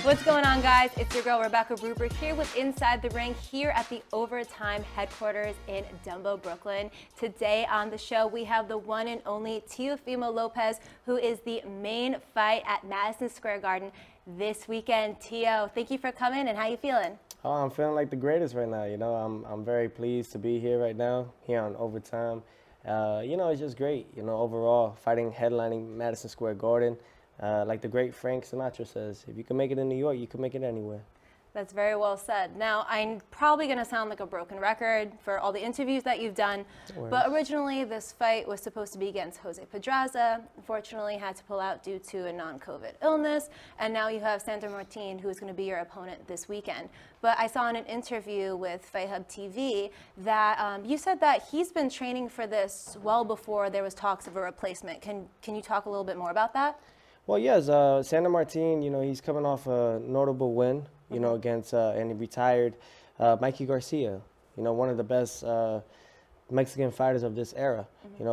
What's going on, guys? It's your girl, Rebecca Ruber, here with Inside the Ring here at the Overtime headquarters in Dumbo, Brooklyn. Today on the show, we have the one and only Teofimo Lopez, who is the main fight at Madison Square Garden this weekend. Teo, thank you for coming, and how you feeling? Oh, I'm feeling like the greatest right now. I'm very pleased to be here right now, here on Overtime. It's just great, overall, fighting, headlining Madison Square Garden. Like the great Frank Sinatra says, if you can make it in New York, you can make it anywhere. That's very well said. Now, I'm probably going to sound like a broken record for all the interviews that you've done, but originally this fight was supposed to be against Jose Pedraza. Unfortunately, had to pull out due to a non-COVID illness, and now you have Sandor Martin, who is going to be your opponent this weekend. But I saw in an interview with Fight Hub TV that you said that he's been training for this well before there was talks of a replacement. Can you talk a little bit more about that? Well, yes, Sandor Martin, he's coming off a notable win, against, and he retired Mikey Garcia, one of the best Mexican fighters of this era,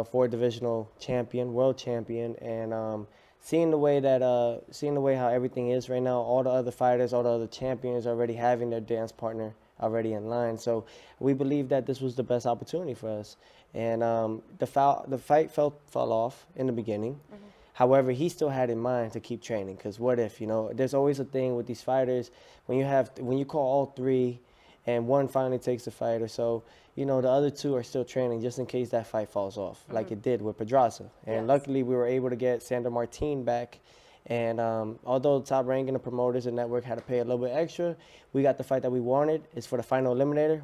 four-divisional champion, world champion, and seeing the way how everything is right now, all the other fighters, all the other champions already having their dance partner already in line. So we believe that this was the best opportunity for us. And the fight fell off in the beginning. However, he still had in mind to keep training, because what if, there's always a thing with these fighters, when you call all three and one finally takes the fight or so, the other two are still training just in case that fight falls off, like it did with Pedraza. And luckily we were able to get Sandor Martin back. And although the top rank and the promoters and network had to pay a little bit extra, we got the fight that we wanted. It's for the final eliminator.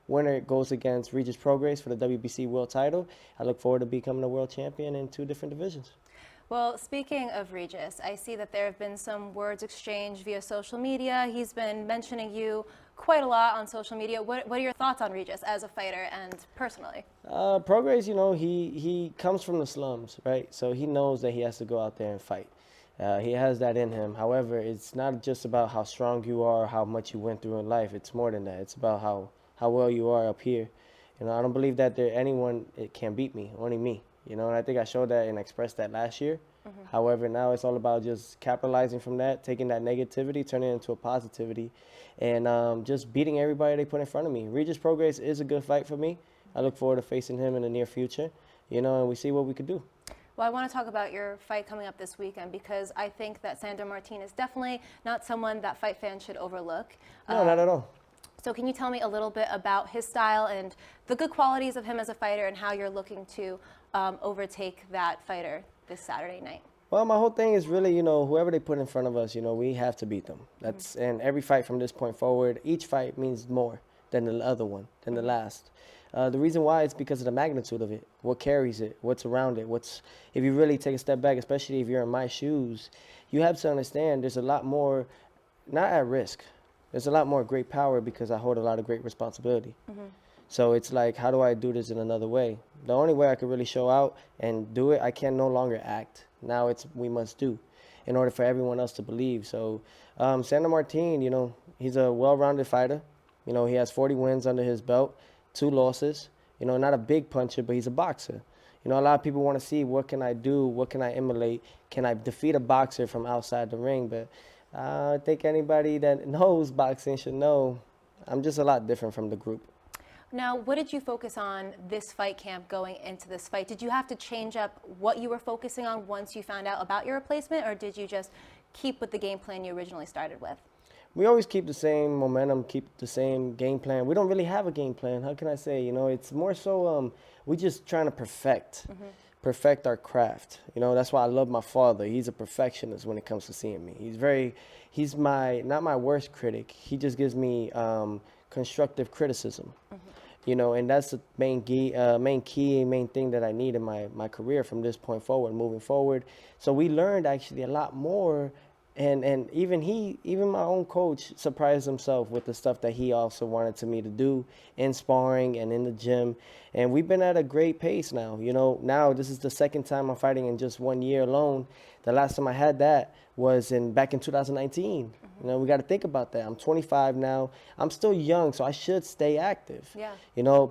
Winner goes against Regis Progetto for the WBC world title. I look forward to becoming a world champion in 2 different divisions. Well, speaking of Regis, I see that there have been some words exchanged via social media. He's been mentioning you quite a lot on social media. What are your thoughts on Regis as a fighter and personally? Prograis, he comes from the slums, right? So he knows that he has to go out there and fight. He has that in him. However, it's not just about how strong you are, how much you went through in life. It's more than that. It's about how well you are up here. I don't believe that anyone can beat me, only me. And I think I showed that and expressed that last year. However, now it's all about just capitalizing from that, taking that negativity, turning it into a positivity, and just beating everybody they put in front of me. Regis Progetto is a good fight for me. I look forward to facing him in the near future, and we see what we could do. Well, I want to talk about your fight coming up this weekend, because I think that Sandor Martin is definitely not someone that fight fans should overlook. No, not at all. So can you tell me a little bit about his style and the good qualities of him as a fighter, and how you're looking to overtake that fighter this Saturday night? Well, my whole thing is really, whoever they put in front of us, we have to beat them. And every fight from this point forward, each fight means more than the other one, than the last. The reason why is because of the magnitude of it, what carries it, what's around it, if you really take a step back, especially if you're in my shoes, you have to understand there's a lot more, not at risk, there's a lot more great power, because I hold a lot of great responsibility. So it's like, how do I do this in another way? The only way I could really show out and do it, I can no longer act. Now it's we must do, in order for everyone else to believe. So Sandor Martin, he's a well-rounded fighter. He has 40 wins under his belt, 2 losses. Not a big puncher, but he's a boxer. A lot of people want to see, what can I do? What can I emulate? Can I defeat a boxer from outside the ring? But I think anybody that knows boxing should know I'm just a lot different from the group. Now, what did you focus on this fight camp going into this fight? Did you have to change up what you were focusing on once you found out about your replacement, or did you just keep with the game plan you originally started with? We always keep the same momentum, keep the same game plan. We don't really have a game plan. How can I say? It's more so we just trying to perfect our craft. That's why I love my father. He's a perfectionist when it comes to seeing me. He's not my worst critic. He just gives me constructive criticism. And that's the main thing that I need in my career from this point forward, moving forward. So we learned actually a lot more, and even my own coach surprised himself with the stuff that he also wanted me to do in sparring and in the gym. And we've been at a great pace now. Now this is the second time I'm fighting in just 1 year alone. The last time I had that was back in 2019. We got to think about that. I'm 25 now. I'm still young, so I should stay active. Yeah.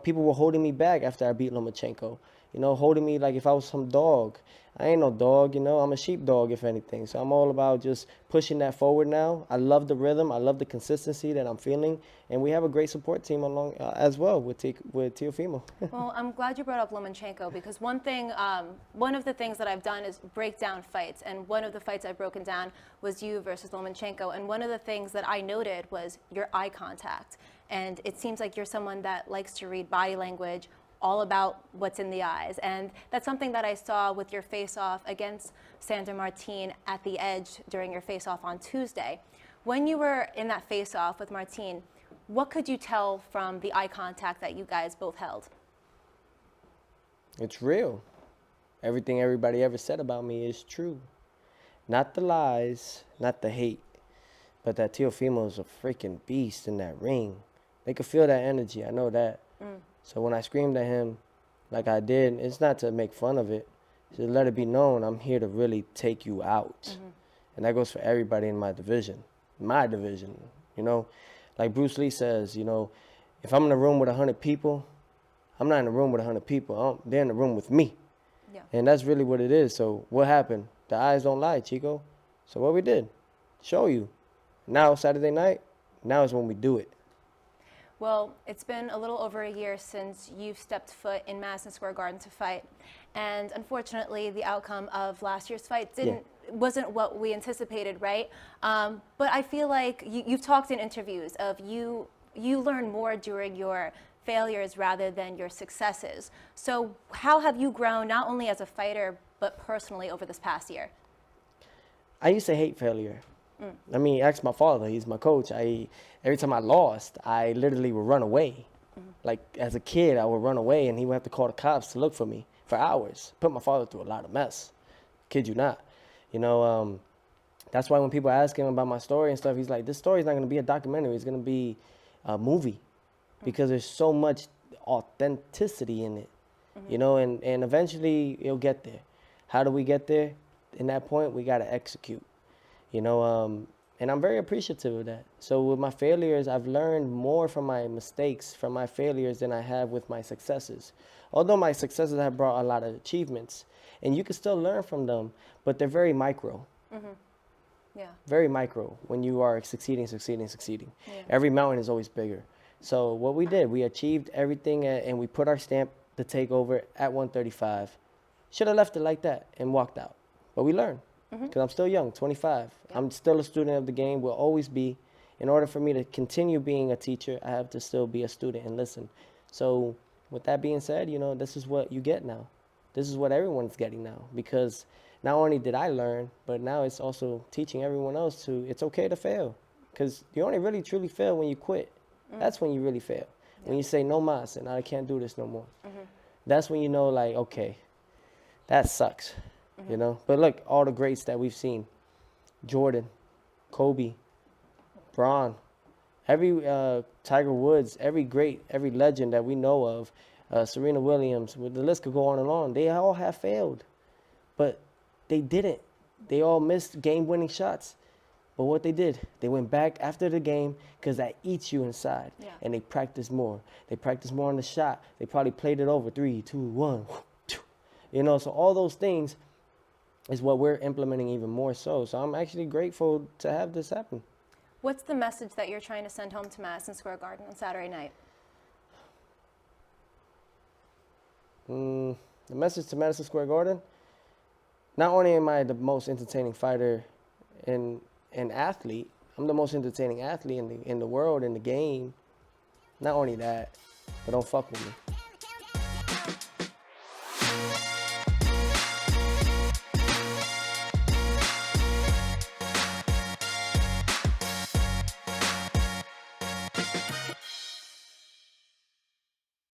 People were holding me back after I beat Lomachenko. holding me like if I was some dog. I ain't no dog, I'm a sheepdog, if anything. So I'm all about just pushing that forward now. I love the rhythm. I love the consistency that I'm feeling. And we have a great support team along as well with Teofimo. Well, I'm glad you brought up Lomachenko, because one of the things that I've done is break down fights. And one of the fights I've broken down was you versus Lomachenko. And one of the things that I noted was your eye contact. And it seems like you're someone that likes to read body language, all about what's in the eyes. And that's something that I saw with your face-off against Sandor Martin at the Edge during your face-off on Tuesday. When you were in that face-off with Martin, what could you tell from the eye contact that you guys both held? It's real. Everything everybody ever said about me is true. Not the lies, not the hate, but that Teofimo is a freaking beast in that ring. They could feel that energy, I know that. So when I screamed at him like I did, it's not to make fun of it. It's to let it be known I'm here to really take you out. And that goes for everybody in my division. Like Bruce Lee says, if I'm in a room with 100 people, I'm not in a room with 100 people. They're in the room with me. Yeah. And that's really what it is. So what happened? The eyes don't lie, Chico. So what we did, show you. Now Saturday night, now is when we do it. Well, it's been a little over a year since you've stepped foot in Madison Square Garden to fight. And unfortunately, the outcome of last year's fight wasn't what we anticipated, right? But I feel like you've talked in interviews of you learn more during your failures rather than your successes. So how have you grown, not only as a fighter, but personally over this past year? I used to hate failure. I mean, ask my father. He's my coach. Every time I lost, I literally would run away. Like, as a kid, I would run away, and he would have to call the cops to look for me for hours. Put my father through a lot of mess. Kid you not. That's why when people ask him about my story and stuff, he's like, this story's not going to be a documentary. It's going to be a movie because there's so much authenticity in it, and eventually it'll get there. How do we get there? In that point, we got to execute. And I'm very appreciative of that. So with my failures, I've learned more from my mistakes, from my failures, than I have with my successes. Although my successes have brought a lot of achievements, and you can still learn from them, but they're very micro. Yeah. Very micro when you are succeeding. Yeah. Every mountain is always bigger. So what we did, we achieved everything, and we put our stamp to take over at 135. Should have left it like that and walked out. But we learned. Because I'm still young, 25. Yeah. I'm still a student of the game, will always be. In order for me to continue being a teacher, I have to still be a student and listen. So with that being said, this is what you get now. This is what everyone's getting now. Because not only did I learn, but now it's also teaching everyone else it's okay to fail. Because you only really truly fail when you quit. That's when you really fail. Yeah. When you say, no mas, and I can't do this no more. That's when you know, like, okay, that sucks. But look, all the greats that we've seen, Jordan, Kobe, Bron, every Tiger Woods, every great, every legend that we know of, Serena Williams, the list could go on and on. They all have failed, but they didn't. They all missed game-winning shots. But what they did, they went back after the game because that eats you inside. Yeah. And they practiced more. They practiced more on the shot. They probably played it over 3, 2, 1. So all those things is what we're implementing even more so. So I'm actually grateful to have this happen. What's the message that you're trying to send home to Madison Square Garden on Saturday night? The message to Madison Square Garden, not only am I the most entertaining fighter and athlete, I'm the most entertaining athlete in the world, in the game. Not only that, but don't fuck with me.